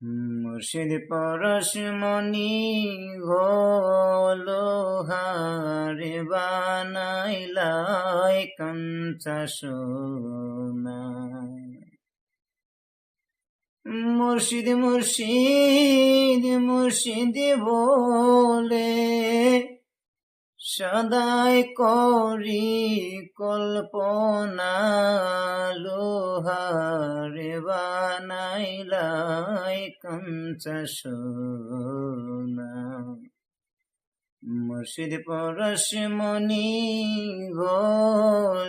মুর্শিদ পরশমণি গো লোহারে বানাইলাই কাঞ্চা সোনা। মুর্শিদ মুর্শিদ মুর্শিদ বলে সদাই করি কল্পনা, লোহারে বানাইলাই কাঞ্চা সোনা। মুর্শিদ পরশমণি গো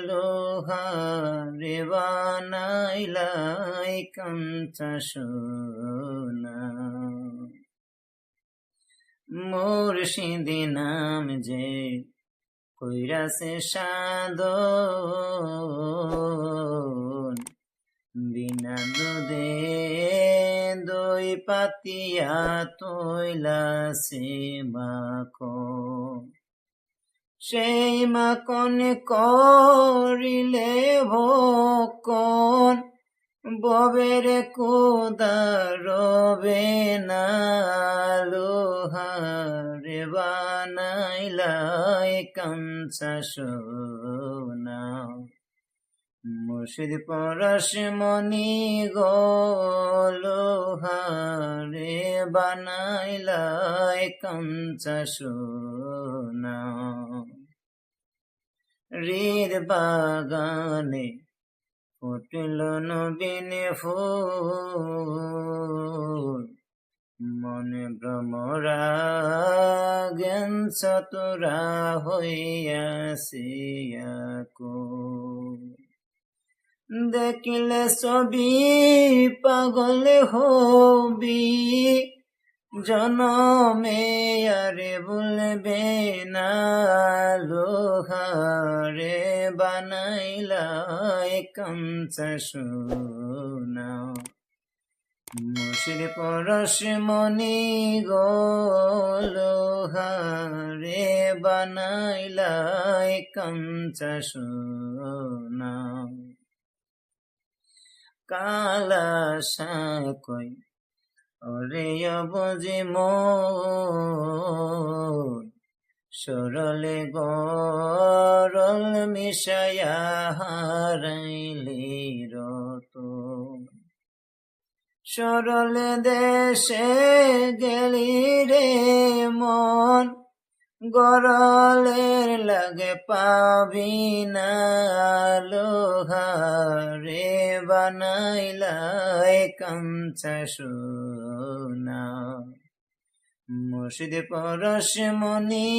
লোহারে বানাইলাই কাঞ্চা সোনা। মুর্শিদ নাম যে কইরাছে সাধন, বিনা দুধে দই পাতিয়া তৈলাছে মাখন। সেই মাখন করিলে ভক্ষণ, ববের কোদা রবে না, লোহারে বানাইলাই কাঞ্চা সোনা। মুর্শিদ পরশমণি গো লোহারে বানাইলাই কাঞ্চা সোনা। হৃদ বাগানে ফুটল নবীন ফুল, মনে ভ্রমরা জ্ঞান চতুরা হইয়াছে আকুল। দেখিলে ছবি পাগল হবি, জনমে আর ভুলবে না, লোহারে বানাইলাই কাঞ্চা সোনা। মুর্শিদ পরশমণি গো লোহারে বানাইলাই কাঞ্চা সোনা। কালা সাকই ওরে অবজি মন, সরলে গরল মিশায়া হারাইলি রতন। সরলে দেশে গেলি রে মন, গরলের লাগে পাবি না, লোহারে বানাইলাই কাঞ্চা সোনা। মুর্শিদ পরশমণি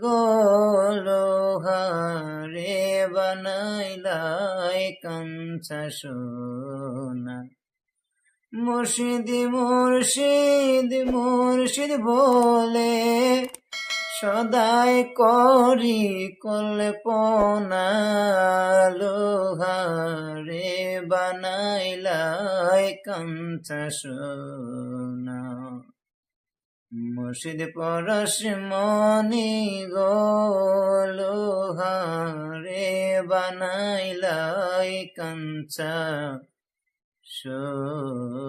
গো লোহারে বানাইলাই কাঞ্চা সোনা। মুর্শিদ মুর্শিদ মুর্শিদ বলে সদাই করি কল্পনা, লোহারে বানাইলাই কাঞ্চা সোনা। মুর্শিদ পরশমণি গো লোহারে বানাইলাই কাঞ্চা সোনা।